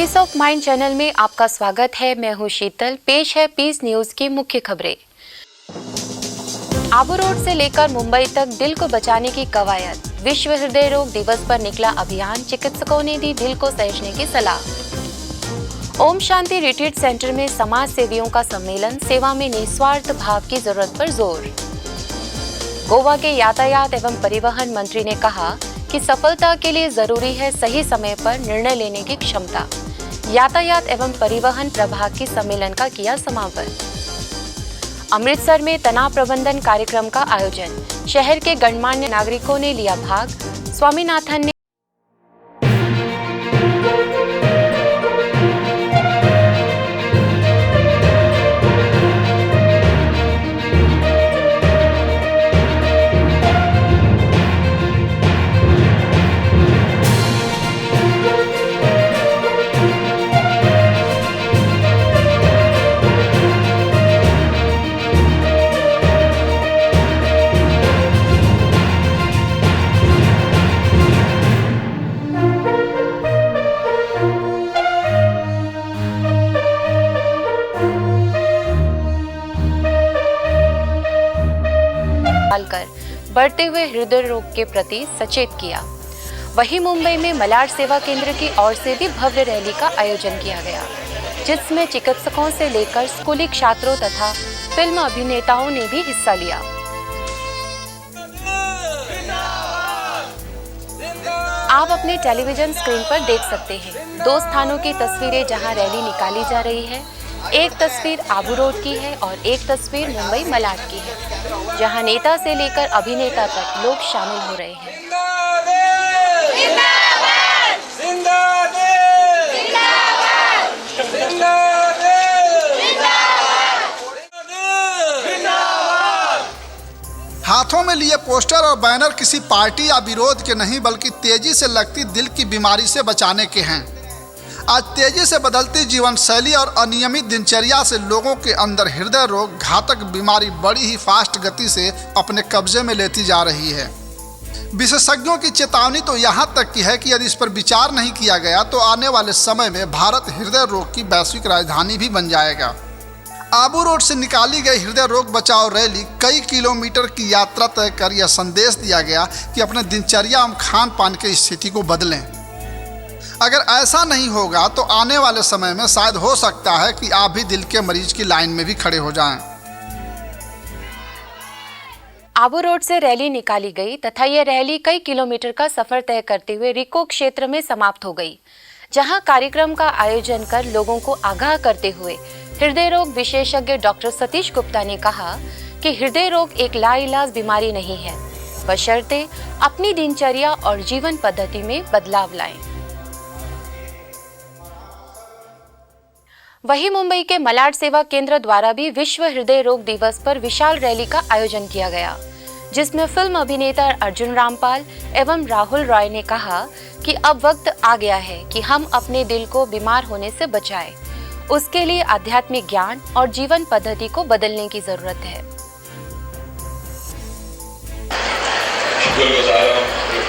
Piece of mind channel में आपका स्वागत है। मैं हूं शीतल। पेश है पीस न्यूज की मुख्य खबरें। आबू रोड से लेकर मुंबई तक दिल को बचाने की कवायद। विश्व हृदय रोग दिवस पर निकला अभियान। चिकित्सकों ने दी दिल को सहेजने की सलाह। ओम शांति रिट्रीट सेंटर में समाज सेवियों का सम्मेलन। सेवा में निस्वार्थ भाव की जरूरत पर जोर। गोवा के यातायात एवं परिवहन मंत्री ने कहा कि सफलता के लिए जरूरी है सही समय पर निर्णय लेने की क्षमता। यातायात एवं परिवहन प्रभाग की सम्मेलन का किया समापन। अमृतसर में तनाव प्रबंधन कार्यक्रम का आयोजन। शहर के गणमान्य नागरिकों ने लिया भाग। स्वामीनाथन ने कर बढ़ते हुए हृदय रोग के प्रति सचेत किया। वहीं मुंबई में मलाड सेवा केंद्र की ओर से भी भव्य रैली का आयोजन किया गया, जिसमें चिकित्सकों से लेकर स्कूली छात्रों तथा फिल्म अभिनेताओं ने भी हिस्सा लिया। आप अपने टेलीविजन स्क्रीन पर देख सकते हैं दो स्थानों की तस्वीरें जहां रैली निकाली जा रही है। एक तस्वीर आबू रोड की है और एक तस्वीर मुंबई मलाड की है, जहां नेता से लेकर अभिनेता तक लोग शामिल हो रहे हैं। हाथों में लिए पोस्टर और बैनर किसी पार्टी या विरोध के नहीं, बल्कि तेजी से लगती दिल की बीमारी से बचाने के हैं। आज तेजी से बदलती जीवन शैली और अनियमित दिनचर्या से लोगों के अंदर हृदय रोग घातक बीमारी बड़ी ही फास्ट गति से अपने कब्जे में लेती जा रही है। विशेषज्ञों की चेतावनी तो यहाँ तक की है कि यदि इस पर विचार नहीं किया गया तो आने वाले समय में भारत हृदय रोग की वैश्विक राजधानी भी बन जाएगा। आबू रोड से निकाली गई हृदय रोग बचाओ रैली कई किलोमीटर की यात्रा तय कर यह संदेश दिया गया कि अपने दिनचर्या एवं खान पान की स्थिति को बदलें। अगर ऐसा नहीं होगा तो आने वाले समय में शायद हो सकता है कि आप भी दिल के मरीज की लाइन में भी खड़े हो जाएं। आबू रोड से रैली निकाली गई तथा यह रैली कई किलोमीटर का सफर तय करते हुए रिको क्षेत्र में समाप्त हो गई, जहां कार्यक्रम का आयोजन कर लोगों को आगाह करते हुए हृदय रोग विशेषज्ञ डॉक्टर सतीश गुप्ता ने कहा कि हृदय रोग एक लाइलाज बीमारी नहीं है, बशर्ते अपनी दिनचर्या और जीवन पद्धति में बदलाव लाएं। वहीं मुंबई के मलाड सेवा केंद्र द्वारा भी विश्व हृदय रोग दिवस पर विशाल रैली का आयोजन किया गया, जिसमें फिल्म अभिनेता अर्जुन रामपाल एवं राहुल रॉय ने कहा कि अब वक्त आ गया है कि हम अपने दिल को बीमार होने से बचाएं। उसके लिए आध्यात्मिक ज्ञान और जीवन पद्धति को बदलने की जरूरत है।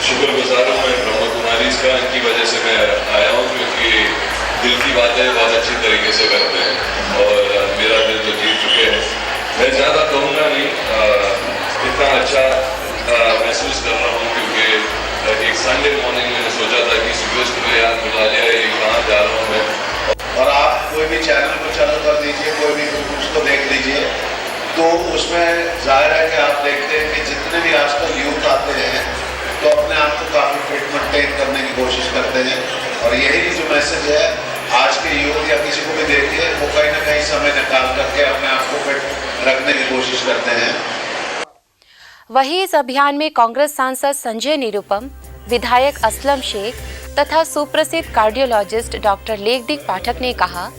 शुक्रगुजार हूँ मैं ब्रह्मा कुमारी का, इनकी वजह से मैं आया हूँ, क्योंकि दिल की बातें बहुत अच्छी तरीके से करते हैं और मेरा दिल तो जीत चुके हैं। मैं ज़्यादा कहूँगा नहीं, इतना अच्छा महसूस कर रहा हूँ क्योंकि एक संडे मॉर्निंग मैंने सोचा था कि सुबह यार बुला लिया, ये कहाँ जा रहा हूँ मैं। और आप कोई भी चैनल को चालू कर दीजिए, कोई भी उसको देख लीजिए, तो उसमें जाहिर है कि आप देखते हैं कि जितने भी आजकल यूथ आते हैं तो अपने आप को काफ़ी फिट मेंटेन करने की कोशिश करते हैं। और यही जो मैसेज है आज के यूथ या किसी को भी देखिए, वो कहीं ना कहीं समय निकाल करके अपने आप को फिट रखने की कोशिश करते हैं। वहीं इस अभियान में कांग्रेस सांसद संजय निरुपम, विधायक असलम शेख तथा सुप्रसिद्ध कार्डियोलॉजिस्ट डॉक्टर लेखदीप पाठक ने कहा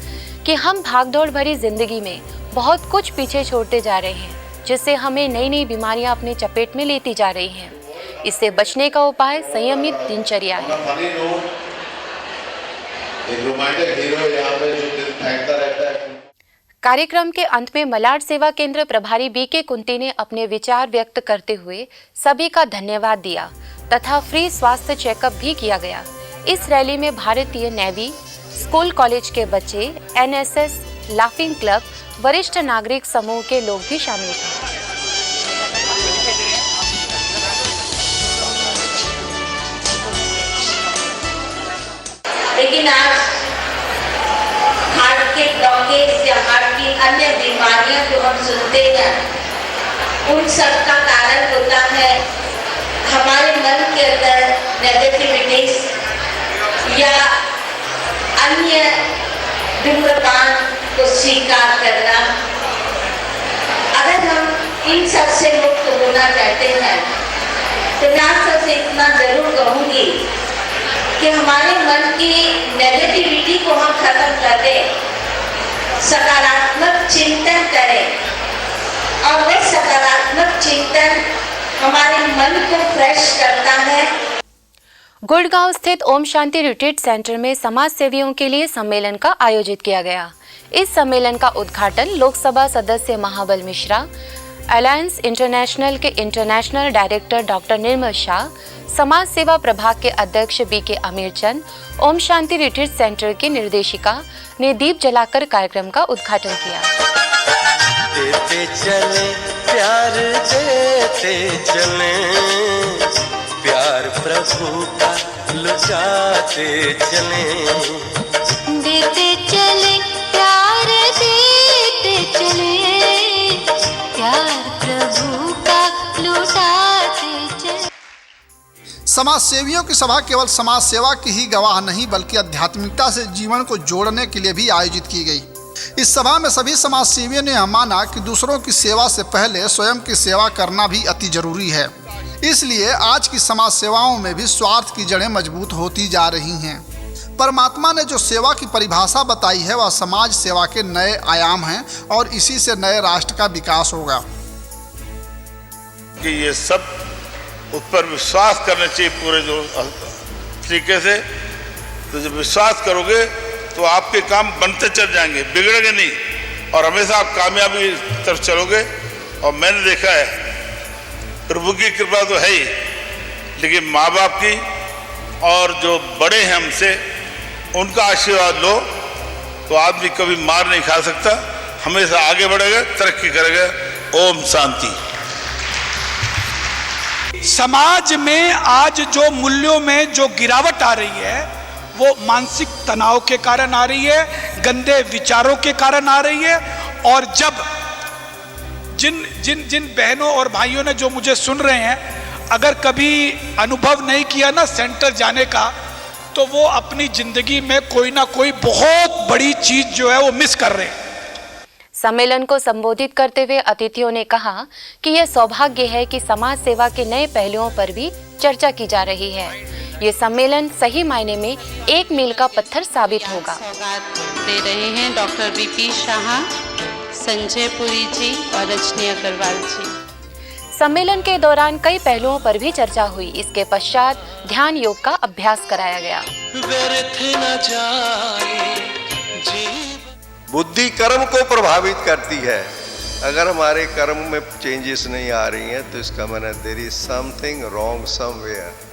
कि हम भागदौड़ भरी जिंदगी में बहुत कुछ पीछे छोड़ते जा रहे हैं, जिससे हमें नई नई बीमारियां अपने चपेट में लेती जा रही हैं। इससे बचने का उपाय संयमित दिनचर्या है। कार्यक्रम के अंत में मलाड सेवा केंद्र प्रभारी बीके कुंती ने अपने विचार व्यक्त करते हुए सभी का धन्यवाद दिया तथा फ्री स्वास्थ्य चेकअप भी किया गया। इस रैली में भारतीय नेवी, स्कूल कॉलेज के बच्चे, एनएसएस, लाफिंग क्लब, वरिष्ठ नागरिक समूह के लोग भी शामिल थे। लेकिन आज हार्ट के ब्लॉकेज या हार्ट की अन्य बीमारियां जो हम सुनते हैं, उन सब का कारण होता है हमारे मन के अंदर नेगेटिविटीज या अन्य धूम्रपान को स्वीकार करना। अगर हम इन सब से मुक्त होना चाहते हैं तो मैं आप सबसे इतना जरूर कहूँगी कि हमारे मन की नेगेटिविटी को हम खत्म कर दें, सकारात्मक चिंतन करें और वह सकारात्मक चिंतन हमारे मन को फ्रेश करता है। गुड़गांव स्थित ओम शांति रिट्रीट सेंटर में समाज सेवियों के लिए सम्मेलन का आयोजित किया गया। इस सम्मेलन का उद्घाटन लोकसभा सदस्य महाबल मिश्रा, अलायंस इंटरनेशनल के इंटरनेशनल डायरेक्टर डॉक्टर निर्मल शाह, समाज सेवा प्रभाग के अध्यक्ष BK Amirchand, Om Shanti retreat centre की निर्देशिका ने दीप जलाकर कार्यक्रम का उद्घाटन किया। देते चले प्यार, देते चले प्यार प्रभु का लुटाते चले, देते चले प्यार, देते चले प्यार प्रभु का लुटाते चले। समाज सेवियों की सभा केवल समाज सेवा की ही गवाह नहीं बल्कि आध्यात्मिकता से जीवन को जोड़ने के लिए भी आयोजित की गई। इस सभा में सभी समाज सेवियों ने माना कि दूसरों की सेवा से पहले स्वयं की सेवा करना भी अति जरूरी है। इसलिए आज की समाज सेवाओं में भी स्वार्थ की जड़ें मजबूत होती जा रही हैं। परमात्मा ने जो सेवा की परिभाषा बताई है वह समाज सेवा के नए आयाम हैं और इसी से नए राष्ट्र का विकास होगा। कि ये सब ऊपर विश्वास करना चाहिए पूरे जो तरीके से। तो जब विश्वास करोगे तो आपके काम बनते चल जाएंगे, बिगड़ेंगे नहीं और हमेशा आप कामयाबी की तरफ चलोगे। और मैंने देखा है प्रभु की कृपा तो है ही, लेकिन माँ बाप की और जो बड़े हैं हमसे उनका आशीर्वाद लो तो आदमी कभी मार नहीं खा सकता, हमेशा आगे बढ़ेगा, तरक्की करेगा। ओम शांति। समाज में आज जो मूल्यों में जो गिरावट आ रही है वो मानसिक तनाव के कारण आ रही है, गंदे विचारों के कारण आ रही है। और जब जिन बहनों और भाइयों ने जो मुझे सुन रहे हैं, अगर कभी अनुभव नहीं किया ना सेंटर जाने का, तो वो अपनी जिंदगी में कोई ना कोई बहुत बड़ी चीज जो है वो मिस कर रहे हैं। सम्मेलन को संबोधित करते हुए अतिथियों ने कहा कि यह सौभाग्य है कि समाज सेवा के नए पहलुओं पर भी चर्चा की जा रही है। ये सम्मेलन सही मायने में एक मील का पत्थर साबित होगा। सौगात दे रहे हैं डॉक्टर बीपी शाह, संजय पुरी जी और रजनी अग्रवाल जी। सम्मेलन के दौरान कई पहलुओं पर भी चर्चा हुई। इसके पश्चात ध्यान योग का अभ्यास कराया गया। बुद्धि कर्म को प्रभावित करती है। अगर हमारे कर्म में चेंजेस नहीं आ रही हैं तो इसका मतलब there is something wrong somewhere.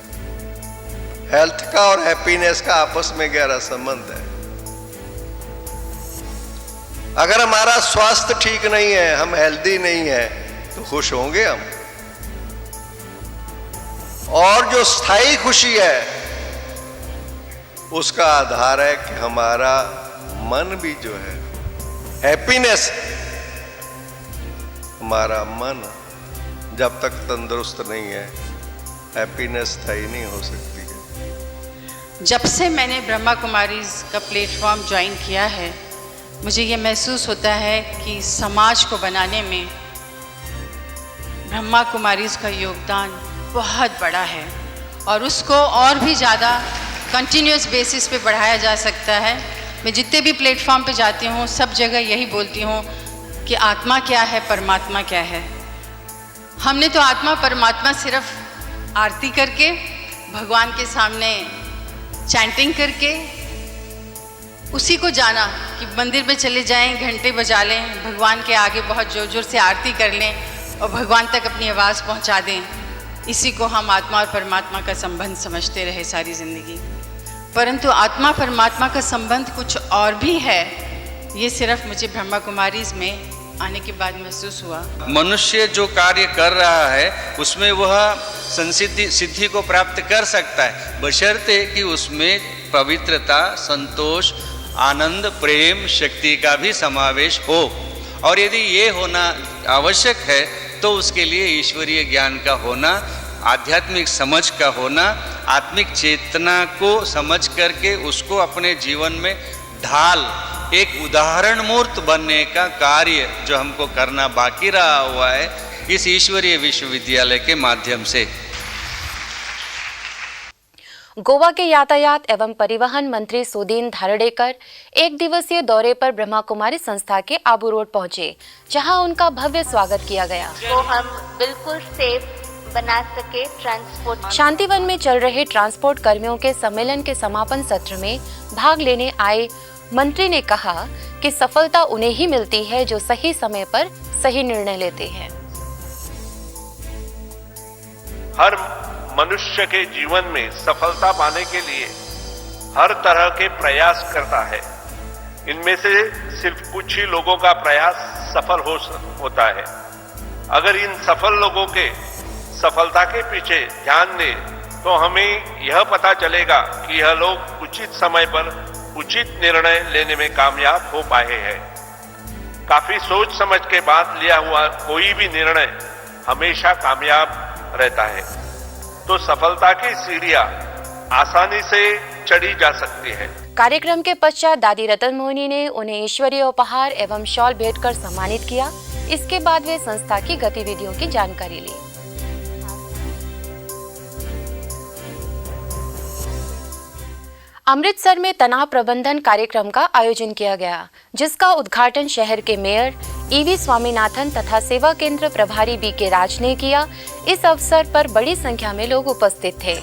Health का और हैप्पीनेस का आपस में गहरा संबंध है। अगर हमारा स्वास्थ्य ठीक नहीं है, हम हेल्दी नहीं है, तो खुश होंगे हम। और जो स्थायी खुशी है उसका आधार है कि हमारा मन भी जो है हैप्पीनेस, हमारा मन जब तक तंदुरुस्त नहीं है हैप्पीनेस स्थायी नहीं हो सकती है। जब से मैंने ब्रह्मा कुमारीज का प्लेटफॉर्म ज्वाइन किया है, मुझे ये महसूस होता है कि समाज को बनाने में ब्रह्मा कुमारीज का योगदान बहुत बड़ा है और उसको और भी ज़्यादा कंटिन्यूस बेसिस पे बढ़ाया जा सकता है। मैं जितने भी प्लेटफॉर्म पे जाती हूँ सब जगह यही बोलती हूँ कि आत्मा क्या है, परमात्मा क्या है। हमने तो आत्मा परमात्मा सिर्फ आरती करके, भगवान के सामने चैंटिंग करके उसी को जाना कि मंदिर में चले जाएं, घंटे बजा लें, भगवान के आगे बहुत जोर जोर से आरती कर लें और भगवान तक अपनी आवाज़ पहुंचा दें। इसी को हम आत्मा और परमात्मा का संबंध समझते रहे सारी ज़िंदगी। परंतु आत्मा परमात्मा का संबंध कुछ और भी है, ये सिर्फ मुझे ब्रह्मा कुमारीज में आने के बाद महसूस हुआ। मनुष्य जो कार्य कर रहा है उसमें वह सिद्धि को प्राप्त कर सकता है, बशर्ते कि उसमें पवित्रता, संतोष, आनंद, प्रेम, शक्ति का भी समावेश हो। और यदि ये होना आवश्यक है तो उसके लिए ईश्वरीय ज्ञान का होना, आध्यात्मिक समझ का होना, आत्मिक चेतना को समझ करके उसको अपने जीवन में ढाल एक उदाहरण मूर्त बनने का कार्य जो हमको करना बाकी रहा हुआ है इस ईश्वरीय विश्वविद्यालय के माध्यम से। गोवा के यातायात एवं परिवहन मंत्री सुदीन धारड़ेकर एक दिवसीय दौरे पर ब्रह्मा कुमारी संस्था के आबू रोड पहुंचे, जहां उनका भव्य स्वागत किया गया। तो हम बिल्कुल सेफ बना सके ट्रांसपोर्ट। शांतिवन में चल रहे ट्रांसपोर्ट कर्मियों के सम्मेलन के समापन सत्र में भाग लेने आए मंत्री ने कहा कि सफलता उन्हें ही मिलती है जो सही समय पर सही निर्णय लेते हैं। हर मनुष्य के जीवन में सफलता पाने के लिए हर तरह के प्रयास करता है। इनमें से सिर्फ कुछ ही लोगों का प्रयास सफल होता है। अगर इन सफल लोगों के सफलता के पीछे ध्यान दें तो हमें यह पता चलेगा कि यह लोग उचित समय पर उचित निर्णय लेने में कामयाब हो पाए हैं। काफी सोच समझ के बाद लिया हुआ कोई भी निर्णय हमेशा कामयाब रहता है। तो सफलता की सीढ़ियां आसानी से चढ़ी जा सकती है। कार्यक्रम के पश्चात दादी रतन मोहिनी ने उन्हें ईश्वरीय उपहार एवं शॉल भेंट कर सम्मानित किया। इसके बाद वे संस्था की गतिविधियों की जानकारी ली। अमृतसर में तनाव प्रबंधन कार्यक्रम का आयोजन किया गया, जिसका उद्घाटन शहर के मेयर ईवी स्वामीनाथन तथा सेवा केंद्र प्रभारी बीके राज ने किया। इस अवसर पर बड़ी संख्या में लोग उपस्थित थे।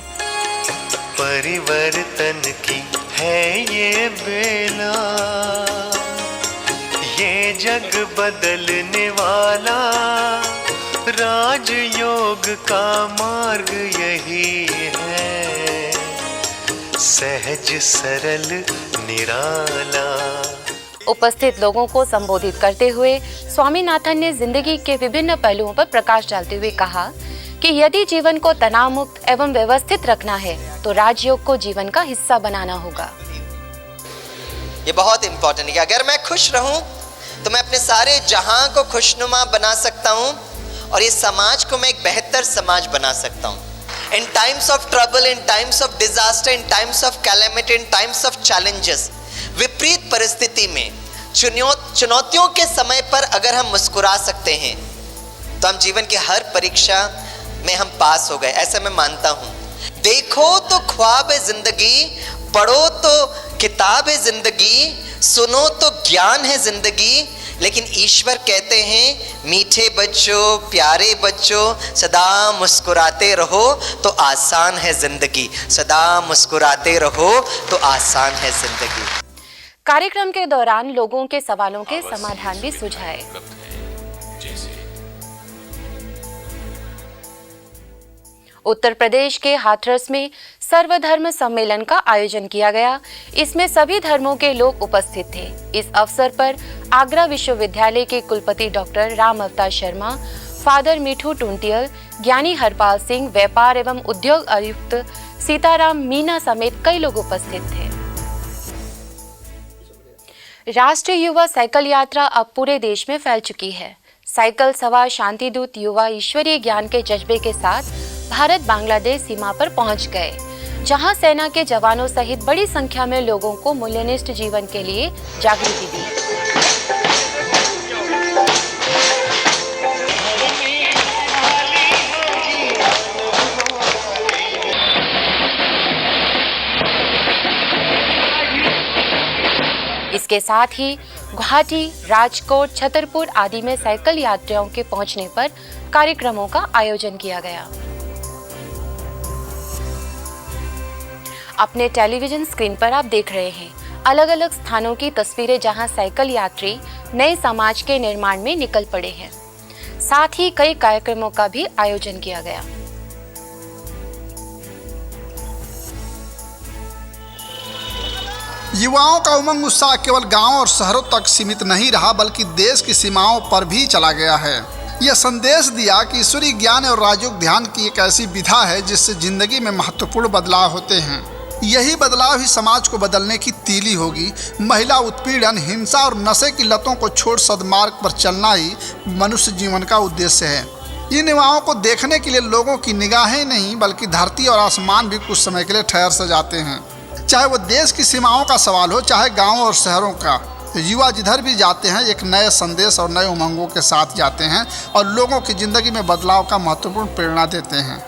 परिवर्तन की है ये बेला, ये जग बदलने वाला, राजयोग का मार्ग यही है, सहज सरल निराला। उपस्थित लोगों को संबोधित करते हुए स्वामीनाथन ने जिंदगी के विभिन्न पहलुओं पर प्रकाश डालते हुए कहा कि यदि जीवन को तनाव मुक्त एवं व्यवस्थित रखना है तो राजयोग को जीवन का हिस्सा बनाना होगा। ये बहुत इम्पोर्टेंट है कि अगर मैं खुश रहूं तो मैं अपने सारे जहां को खुशनुमा बना सकता हूं और इस समाज को मैं एक बेहतर समाज बना सकता हूं। In times of trouble, in times of disaster, in times of calamity, in times of challenges, विपरीत परिस्थिति में चुनौतियों के समय पर अगर हम मुस्कुरा सकते हैं तो हम जीवन की हर परीक्षा में हम पास हो गए, ऐसा मैं मानता हूं। देखो तो ख्वाब है जिंदगी, पढ़ो तो किताब है जिंदगी, सुनो तो ज्ञान है जिंदगी, लेकिन ईश्वर कहते हैं मीठे बच्चों, प्यारे बच्चों, सदा मुस्कुराते रहो तो आसान है जिंदगी, सदा मुस्कुराते रहो तो आसान है जिंदगी। कार्यक्रम के दौरान लोगों के सवालों के समाधान भी सुझाए। उत्तर प्रदेश के हाथरस में सर्वधर्म सम्मेलन का आयोजन किया गया। इसमें सभी धर्मों के लोग उपस्थित थे। इस अवसर पर आगरा विश्वविद्यालय के कुलपति डॉक्टर राम अवतार शर्मा, फादर मिठू टुंटियल, ज्ञानी हरपाल सिंह, व्यापार एवं उद्योग आयुक्त सीताराम मीना समेत कई लोग उपस्थित थे। राष्ट्रीय युवा साइकिल यात्रा अब पूरे देश में फैल चुकी है। साइकिल सवार शांतिदूत युवा ईश्वरीय ज्ञान के जज्बे के साथ भारत बांग्लादेश सीमा पर पहुंच गए, जहां सेना के जवानों सहित बड़ी संख्या में लोगों को मूल्यनिष्ठ जीवन के लिए जागृति दी। इसके साथ ही गुवाहाटी, राजकोट, छतरपुर आदि में साइकिल यात्रियों के पहुंचने पर कार्यक्रमों का आयोजन किया गया। अपने टेलीविजन स्क्रीन पर आप देख रहे हैं अलग अलग स्थानों की तस्वीरें, जहां साइकिल यात्री नए समाज के निर्माण में निकल पड़े हैं। साथ ही कई कार्यक्रमों का भी आयोजन किया गया। युवाओं का उमंग उत्साह केवल गांव और शहरों तक सीमित नहीं रहा बल्कि देश की सीमाओं पर भी चला गया है। यह संदेश दिया कि ईश्वरीय ज्ञान और राजयोग ध्यान की एक ऐसी विधा है जिससे जिंदगी में महत्वपूर्ण बदलाव होते हैं। यही बदलाव ही समाज को बदलने की तीली होगी। महिला उत्पीड़न, हिंसा और नशे की लतों को छोड़ सद्मार्ग पर चलना ही मनुष्य जीवन का उद्देश्य है। इन युवाओं को देखने के लिए लोगों की निगाहें नहीं बल्कि धरती और आसमान भी कुछ समय के लिए ठहर से जाते हैं। चाहे वो देश की सीमाओं का सवाल हो, चाहे गाँव और शहरों का, युवा जिधर भी जाते हैं एक नए संदेश और नए उमंगों के साथ जाते हैं और लोगों की जिंदगी में बदलाव का महत्वपूर्ण प्रेरणा देते हैं।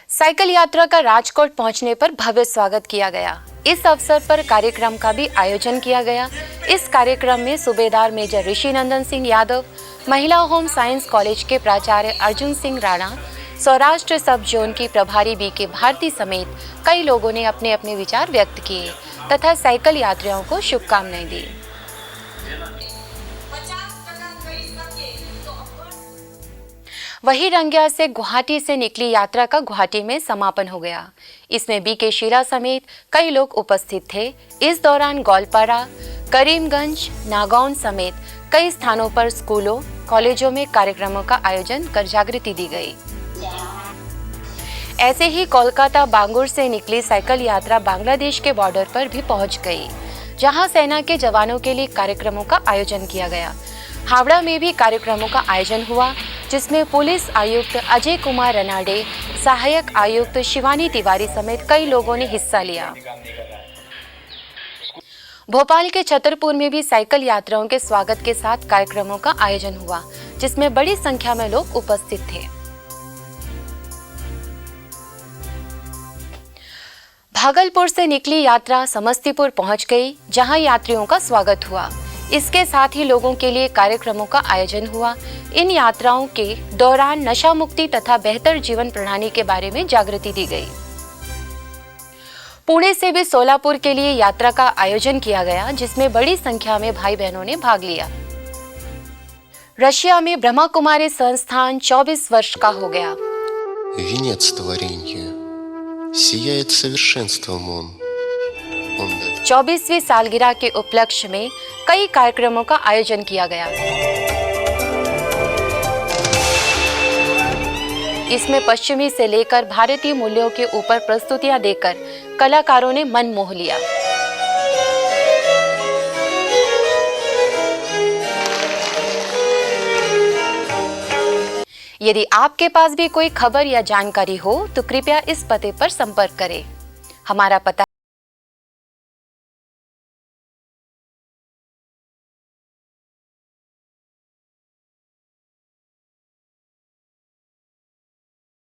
साइकिल यात्रा का राजकोट पहुंचने पर भव्य स्वागत किया गया। इस अवसर पर कार्यक्रम का भी आयोजन किया गया। इस कार्यक्रम में सूबेदार मेजर ऋषि नंदन सिंह यादव, महिला होम साइंस कॉलेज के प्राचार्य अर्जुन सिंह राणा, सौराष्ट्र सब जोन की प्रभारी बीके भारती समेत कई लोगों ने अपने अपने विचार व्यक्त किए तथा साइकिल यात्रियों को शुभकामनाएं दी। वही रंगिया से गुवाहाटी से निकली यात्रा का गुवाहाटी में समापन हो गया। इसमें बीके शीरा समेत कई लोग उपस्थित थे। इस दौरान गोलपारा, करीमगंज, नागौन समेत कई स्थानों पर स्कूलों, कॉलेजों में कार्यक्रमों का आयोजन कर जागृति दी गई। ऐसे ही कोलकाता बांगुर से निकली साइकिल यात्रा बांग्लादेश के बॉर्डर पर भी पहुंच गई, जहां सेना के जवानों के लिए कार्यक्रमों का आयोजन किया गया। हावड़ा में भी कार्यक्रमों का आयोजन हुआ, जिसमें पुलिस आयुक्त अजय कुमार रनाडे, सहायक आयुक्त शिवानी तिवारी समेत कई लोगों ने हिस्सा लिया। भोपाल के छतरपुर में भी साइकिल यात्राओं के स्वागत के साथ कार्यक्रमों का आयोजन हुआ, जिसमें बड़ी संख्या में लोग उपस्थित थे। भागलपुर से निकली यात्रा समस्तीपुर पहुंच गई, जहां यात्रियों का स्वागत हुआ। इसके साथ ही लोगों के लिए कार्यक्रमों का आयोजन हुआ। इन यात्राओं के दौरान नशा मुक्ति तथा बेहतर जीवन प्रणाली के बारे में जागृति दी गई। पुणे से भी सोलापुर के लिए यात्रा का आयोजन किया गया, जिसमें बड़ी संख्या में भाई बहनों ने भाग लिया। रशिया में ब्रह्मा कुमारी संस्थान 24 वर्ष का हो गया। Венец творенья, сияет совершенством он. 24वीं सालगिरह के उपलक्ष्य में कई कार्यक्रमों का आयोजन किया गया। इसमें पश्चिमी से लेकर भारतीय मूल्यों के ऊपर प्रस्तुतियां देकर कलाकारों ने मन मोह लिया। यदि आपके पास भी कोई खबर या जानकारी हो तो कृपया इस पते पर संपर्क करें। हमारा पता